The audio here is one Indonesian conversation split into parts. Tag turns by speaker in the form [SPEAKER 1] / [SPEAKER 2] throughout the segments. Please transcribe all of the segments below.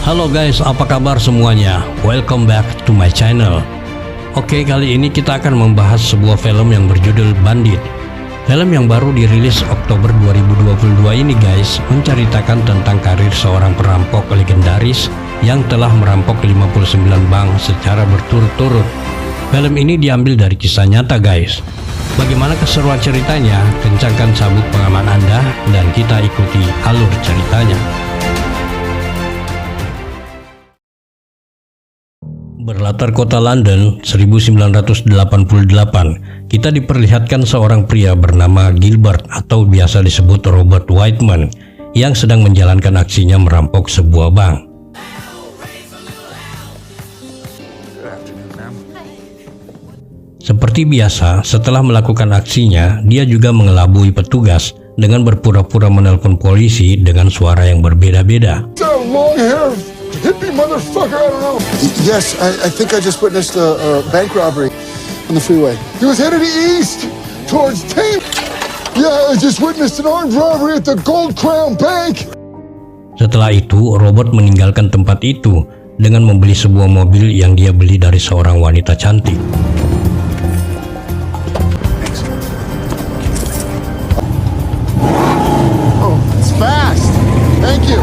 [SPEAKER 1] Halo guys, apa kabar semuanya? Welcome back to my channel. Oke, kali ini kita akan membahas sebuah film yang berjudul Bandit. Film yang baru dirilis Oktober 2022 ini guys, menceritakan tentang karir seorang perampok legendaris yang telah merampok 59 bank secara berturut-turut. Film ini diambil dari kisah nyata guys. Bagaimana keseruan ceritanya? Kencangkan sabuk pengaman Anda dan kita ikuti alur ceritanya. Berlatar kota London 1988, kita diperlihatkan seorang pria bernama Gilbert atau biasa disebut Robert Whiteman yang sedang menjalankan aksinya merampok sebuah bank. Seperti biasa, setelah melakukan aksinya, dia juga mengelabui petugas dengan berpura-pura menelpon polisi dengan suara yang berbeda-beda.
[SPEAKER 2] Hippie motherfucker, I don't know. Yes, I think I just witnessed a bank robbery on the freeway. He was headed east towards Tame. Yeah, I just witnessed an armed robbery at the Gold Crown Bank.
[SPEAKER 1] Setelah itu, Robert meninggalkan tempat itu dengan membeli sebuah mobil yang dia beli dari seorang wanita cantik.
[SPEAKER 2] Oh, it's fast. Thank you.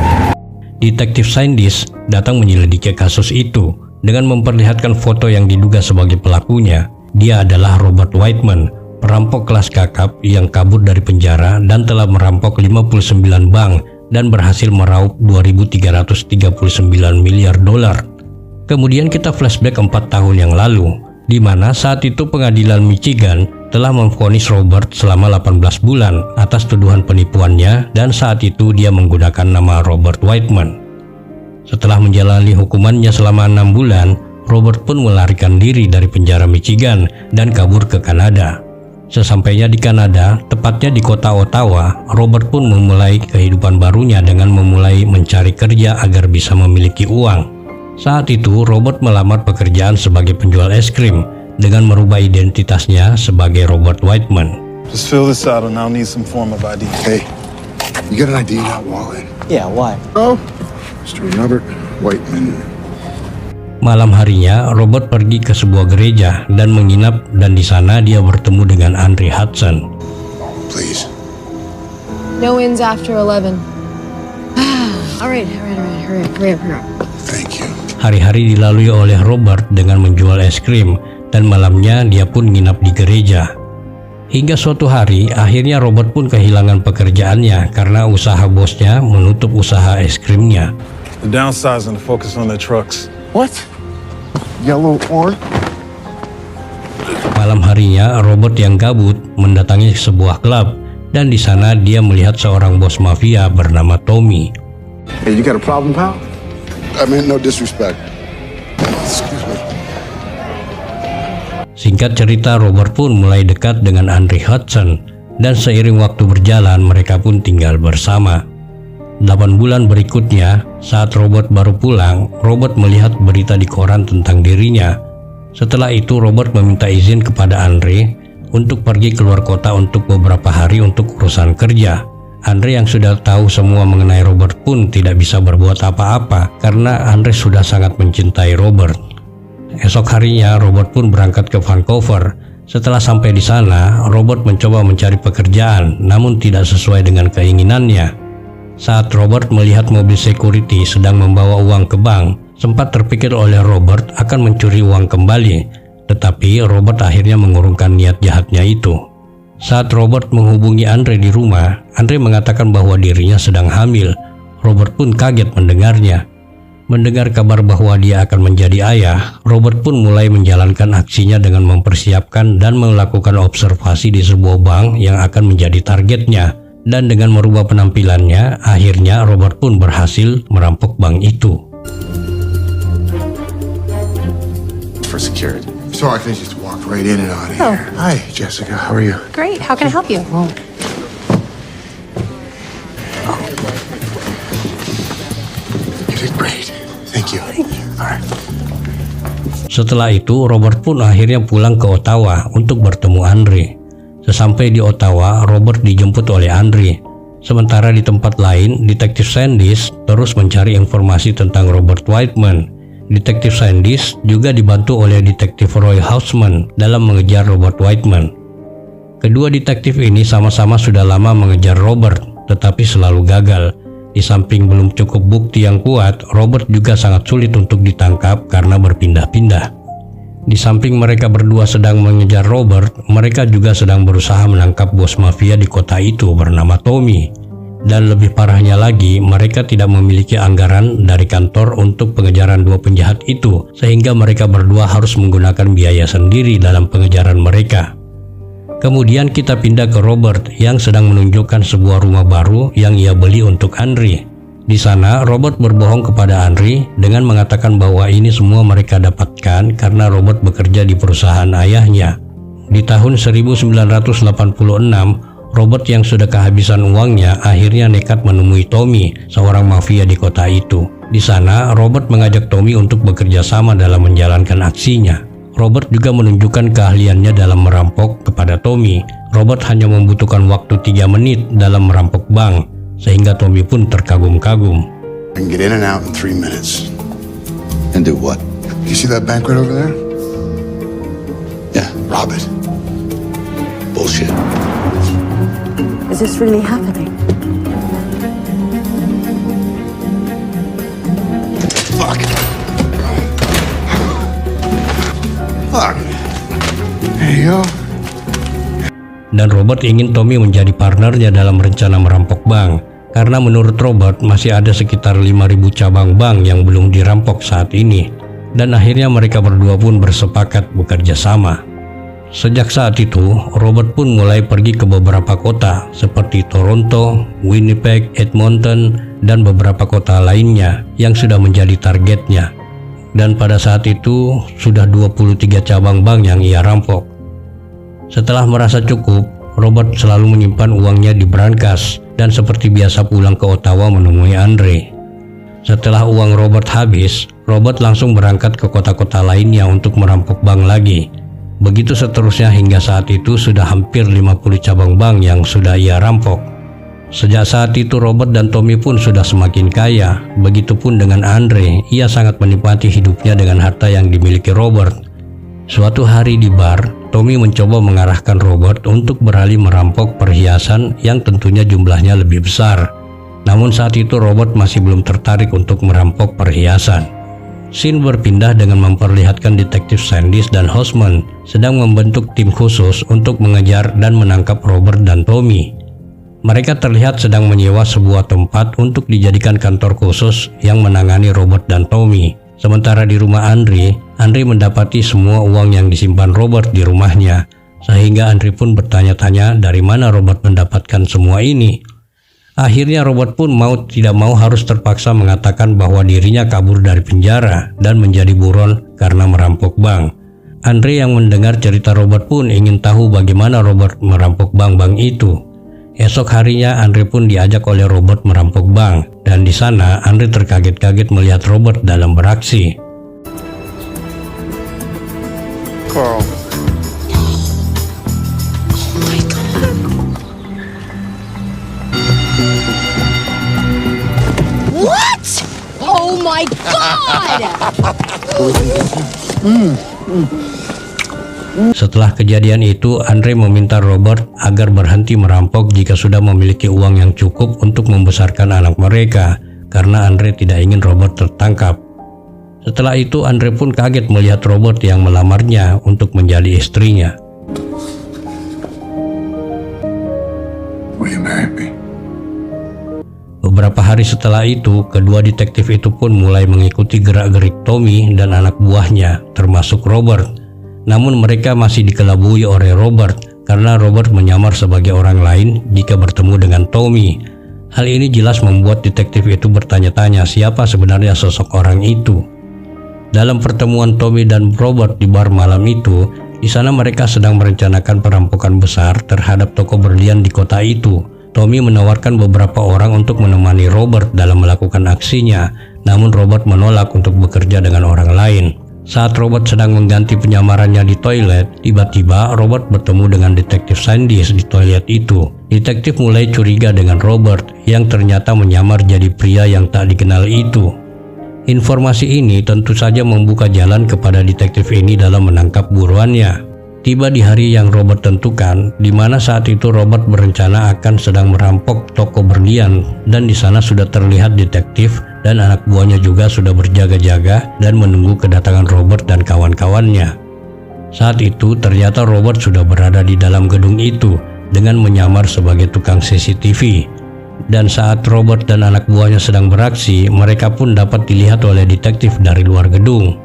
[SPEAKER 1] Detektif saintis datang menyelidiki kasus itu dengan memperlihatkan foto yang diduga sebagai pelakunya. Dia adalah Robert Whiteman, perampok kelas kakap yang kabur dari penjara dan telah merampok 59 bank dan berhasil meraup 2.339 miliar dolar. Kemudian kita flashback 4 tahun yang lalu, di mana saat itu pengadilan Michigan telah memvonis Robert selama 18 bulan atas tuduhan penipuannya dan saat itu dia menggunakan nama Robert Whiteman. Setelah menjalani hukumannya selama 6 bulan, Robert pun melarikan diri dari penjara Michigan dan kabur ke Kanada. Sesampainya di Kanada, tepatnya di kota Ottawa, Robert pun memulai kehidupan barunya dengan memulai mencari kerja agar bisa memiliki uang. Saat itu, Robert melamar pekerjaan sebagai penjual es krim dengan merubah identitasnya sebagai Robert Whiteman.
[SPEAKER 3] Just fill this out and I'll need some form of ID.
[SPEAKER 2] Hey, you got an ID in that wallet?
[SPEAKER 4] Yeah, why?
[SPEAKER 2] Oh, Mr. Robert Whiteman.
[SPEAKER 1] Malam harinya, Robert pergi ke sebuah gereja dan menginap dan di sana dia bertemu dengan Andre Hudson.
[SPEAKER 2] Please.
[SPEAKER 5] No ins after 11. All right, hurry up.
[SPEAKER 2] Thank you.
[SPEAKER 1] Hari-hari dilalui oleh Robert dengan menjual es krim dan malamnya dia pun nginap di gereja. Hingga suatu hari, akhirnya Robert pun kehilangan pekerjaannya karena usaha bosnya menutup usaha es krimnya.
[SPEAKER 3] The downsize and the focus on the trucks.
[SPEAKER 2] What? Yellow orange?
[SPEAKER 1] Malam harinya, Robert yang gabut mendatangi sebuah klub dan di sana dia melihat seorang bos mafia bernama Tommy.
[SPEAKER 2] Hey, you got a problem, pal? I mean, no disrespect. Excuse me.
[SPEAKER 1] Singkat cerita, Robert pun mulai dekat dengan Andre Hudson dan seiring waktu berjalan mereka pun tinggal bersama. 8 bulan berikutnya, saat Robert baru pulang, Robert melihat berita di koran tentang dirinya. Setelah itu, Robert meminta izin kepada Andre untuk pergi keluar kota untuk beberapa hari untuk urusan kerja. Andre yang sudah tahu semua mengenai Robert pun tidak bisa berbuat apa-apa karena Andre sudah sangat mencintai Robert. Esok harinya, Robert pun berangkat ke Vancouver. Setelah sampai di sana, Robert mencoba mencari pekerjaan namun tidak sesuai dengan keinginannya. Saat Robert melihat mobil security sedang membawa uang ke bank, sempat terpikir oleh Robert akan mencuri uang kembali, tetapi Robert akhirnya mengurungkan niat jahatnya itu. Saat Robert menghubungi Andre di rumah, Andre mengatakan bahwa dirinya sedang hamil. Robert pun kaget mendengarnya. Mendengar kabar bahwa dia akan menjadi ayah, Robert pun mulai menjalankan aksinya dengan mempersiapkan dan melakukan observasi di sebuah bank yang akan menjadi targetnya. Dan dengan merubah penampilannya, akhirnya Robert pun berhasil merampok bank itu.
[SPEAKER 2] For security. So I can just walk right in and out of here. Hi, Jessica. How are you?
[SPEAKER 5] Great. How can I help you?
[SPEAKER 2] You did great. Thank you. All right.
[SPEAKER 1] Setelah itu, Robert pun akhirnya pulang ke Ottawa untuk bertemu Andre. Sesampai di Ottawa, Robert dijemput oleh Andre. Sementara di tempat lain, Detektif Sandys terus mencari informasi tentang Robert Whiteman. Detektif Sandys juga dibantu oleh Detektif Roy Houseman dalam mengejar Robert Whiteman. Kedua detektif ini sama-sama sudah lama mengejar Robert, tetapi selalu gagal. Di samping belum cukup bukti yang kuat, Robert juga sangat sulit untuk ditangkap karena berpindah-pindah. Di samping mereka berdua sedang mengejar Robert, mereka juga sedang berusaha menangkap bos mafia di kota itu bernama Tommy. Dan lebih parahnya lagi, mereka tidak memiliki anggaran dari kantor untuk pengejaran dua penjahat itu, sehingga mereka berdua harus menggunakan biaya sendiri dalam pengejaran mereka. Kemudian kita pindah ke Robert yang sedang menunjukkan sebuah rumah baru yang ia beli untuk Henry. Di sana, Robert berbohong kepada Henry dengan mengatakan bahwa ini semua mereka dapatkan karena Robert bekerja di perusahaan ayahnya. Di tahun 1986, Robert yang sudah kehabisan uangnya akhirnya nekat menemui Tommy, seorang mafia di kota itu. Di sana, Robert mengajak Tommy untuk bekerja sama dalam menjalankan aksinya. Robert juga menunjukkan keahliannya dalam merampok kepada Tommy. Robert hanya membutuhkan waktu 3 menit dalam merampok bank, sehingga Tommy pun terkagum-kagum.
[SPEAKER 2] I can get in and out in 3 minutes.
[SPEAKER 4] And do what?
[SPEAKER 2] You see that bank right over there?
[SPEAKER 4] Yeah,
[SPEAKER 2] Rob it.
[SPEAKER 4] bullshit.
[SPEAKER 6] Is this really happening?
[SPEAKER 2] Fuck. Fuck. There you go.
[SPEAKER 1] Dan Robert ingin Tommy menjadi partnernya dalam rencana merampok bank. Karena menurut Robert masih ada sekitar 5.000 cabang bank yang belum dirampok saat ini. Dan akhirnya mereka berdua pun bersepakat bekerja sama. Sejak saat itu, Robert pun mulai pergi ke beberapa kota seperti Toronto, Winnipeg, Edmonton, dan beberapa kota lainnya yang sudah menjadi targetnya. Dan pada saat itu sudah 23 cabang bank yang ia rampok. Setelah merasa cukup, Robert selalu menyimpan uangnya di brankas dan seperti biasa pulang ke Ottawa menemui Andre. Setelah uang Robert habis, Robert langsung berangkat ke kota-kota lainnya untuk merampok bank lagi. Begitu seterusnya hingga saat itu sudah hampir 50 cabang bank yang sudah ia rampok. Sejak saat itu Robert dan Tommy pun sudah semakin kaya. Begitupun dengan Andre, ia sangat menikmati hidupnya dengan harta yang dimiliki Robert. Suatu hari di bar, Tommy mencoba mengarahkan Robert untuk beralih merampok perhiasan yang tentunya jumlahnya lebih besar. Namun saat itu Robert masih belum tertarik untuk merampok perhiasan. Scene berpindah dengan memperlihatkan detektif Sandys dan Houseman sedang membentuk tim khusus untuk mengejar dan menangkap Robert dan Tommy. Mereka terlihat sedang menyewa sebuah tempat untuk dijadikan kantor khusus yang menangani Robert dan Tommy. Sementara di rumah Andre mendapati semua uang yang disimpan Robert di rumahnya, sehingga Andre pun bertanya-tanya dari mana Robert mendapatkan semua ini. Akhirnya Robert pun mau tidak mau harus terpaksa mengatakan bahwa dirinya kabur dari penjara dan menjadi buron karena merampok bank. Andre yang mendengar cerita Robert pun ingin tahu bagaimana Robert merampok bank-bank itu. Esok harinya Andre pun diajak oleh Robert merampok bank, dan di sana Andre terkaget-kaget melihat Robert dalam beraksi.
[SPEAKER 2] Carl.
[SPEAKER 5] What? Oh my God!
[SPEAKER 1] Setelah kejadian itu, Andre meminta Robert agar berhenti merampok jika sudah memiliki uang yang cukup untuk membesarkan anak mereka, karena Andre tidak ingin Robert tertangkap. Setelah itu, Andre pun kaget melihat Robert yang melamarnya untuk menjadi istrinya.
[SPEAKER 2] Will you marry me?
[SPEAKER 1] Beberapa hari setelah itu, kedua detektif itu pun mulai mengikuti gerak-gerik Tommy dan anak buahnya, termasuk Robert. Namun mereka masih dikelabui oleh Robert karena Robert menyamar sebagai orang lain jika bertemu dengan Tommy. Hal ini jelas membuat detektif itu bertanya-tanya siapa sebenarnya sosok orang itu. Dalam pertemuan Tommy dan Robert di bar malam itu, di sana mereka sedang merencanakan perampokan besar terhadap toko berlian di kota itu. Tommy menawarkan beberapa orang untuk menemani Robert dalam melakukan aksinya, namun Robert menolak untuk bekerja dengan orang lain. Saat Robert sedang mengganti penyamarannya di toilet, tiba-tiba Robert bertemu dengan detektif Sandys di toilet itu. Detektif mulai curiga dengan Robert yang ternyata menyamar jadi pria yang tak dikenal itu. Informasi ini tentu saja membuka jalan kepada detektif ini dalam menangkap buruannya. Tiba di hari yang Robert tentukan, di mana saat itu Robert berencana akan sedang merampok toko berlian, dan di sana sudah terlihat detektif dan anak buahnya juga sudah berjaga-jaga dan menunggu kedatangan Robert dan kawan-kawannya. Saat itu ternyata Robert sudah berada di dalam gedung itu dengan menyamar sebagai tukang CCTV. Dan saat Robert dan anak buahnya sedang beraksi, mereka pun dapat dilihat oleh detektif dari luar gedung.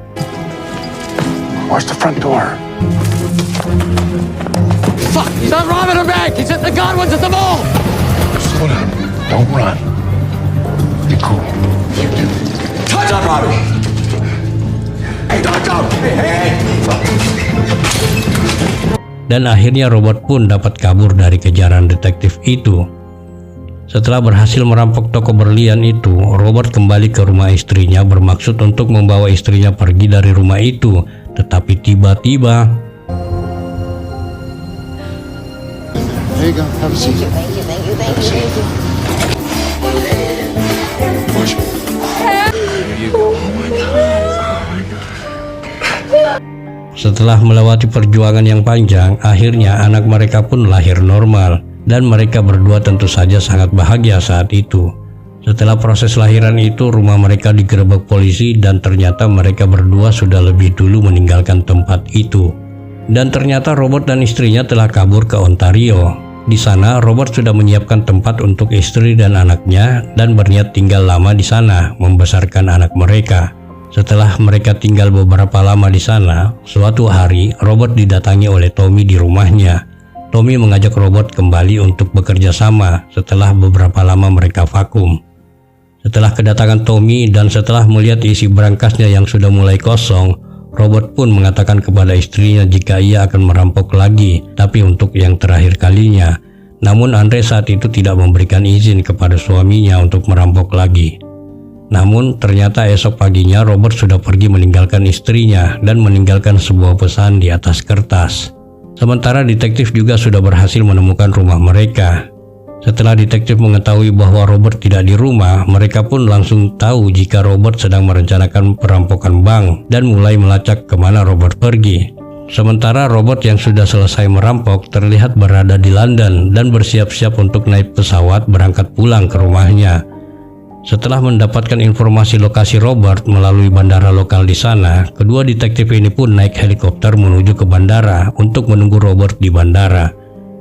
[SPEAKER 2] Where's the front door?
[SPEAKER 7] Fuck! He's not robbing a bank! He's at the Godwins at the mall!
[SPEAKER 2] Slow down. Don't run. Be cool.
[SPEAKER 7] Touch up, Robbie! Hey, touch up! Hey!
[SPEAKER 1] Dan akhirnya Robert pun dapat kabur dari kejaran detektif itu. Setelah berhasil merampok toko berlian itu, Robert kembali ke rumah istrinya bermaksud untuk membawa istrinya pergi dari rumah itu. Tetapi tiba-tiba,
[SPEAKER 2] There you go. Have a seat.
[SPEAKER 5] Thank you.
[SPEAKER 2] Push.
[SPEAKER 1] setelah melewati perjuangan yang panjang, akhirnya anak mereka pun lahir normal. Dan mereka berdua tentu saja sangat bahagia saat itu. Setelah proses lahiran itu, rumah mereka digerebek polisi dan ternyata mereka berdua sudah lebih dulu meninggalkan tempat itu. Dan ternyata Robert dan istrinya telah kabur ke Ontario. Di sana, Robert sudah menyiapkan tempat untuk istri dan anaknya dan berniat tinggal lama di sana, membesarkan anak mereka. Setelah mereka tinggal beberapa lama di sana, suatu hari Robert didatangi oleh Tommy di rumahnya. Tommy mengajak Robert kembali untuk bekerja sama setelah beberapa lama mereka vakum. Setelah kedatangan Tommy dan setelah melihat isi berangkasnya yang sudah mulai kosong, Robert pun mengatakan kepada istrinya jika ia akan merampok lagi, tapi untuk yang terakhir kalinya. Namun Andre saat itu tidak memberikan izin kepada suaminya untuk merampok lagi. Namun ternyata esok paginya Robert sudah pergi meninggalkan istrinya dan meninggalkan sebuah pesan di atas kertas. Sementara detektif juga sudah berhasil menemukan rumah mereka. Setelah detektif mengetahui bahwa Robert tidak di rumah, mereka pun langsung tahu jika Robert sedang merencanakan perampokan bank dan mulai melacak kemana Robert pergi. Sementara Robert yang sudah selesai merampok terlihat berada di London dan bersiap-siap untuk naik pesawat berangkat pulang ke rumahnya. Setelah mendapatkan informasi lokasi Robert melalui bandara lokal di sana, kedua detektif ini pun naik helikopter menuju ke bandara untuk menunggu Robert di bandara.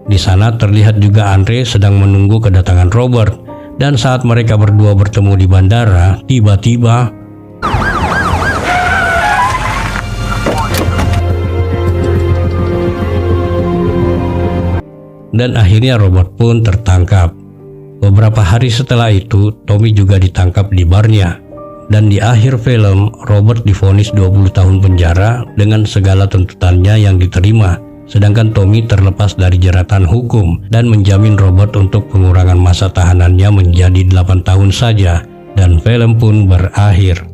[SPEAKER 1] Di sana terlihat juga Andre sedang menunggu kedatangan Robert, dan saat mereka berdua bertemu di bandara, tiba-tiba dan akhirnya Robert pun tertangkap. Beberapa hari setelah itu, Tommy juga ditangkap di barnya. Dan di akhir film, Robert divonis 20 tahun penjara dengan segala tuntutannya yang diterima. Sedangkan Tommy terlepas dari jeratan hukum dan menjamin Robert untuk pengurangan masa tahanannya menjadi 8 tahun saja. Dan film pun berakhir.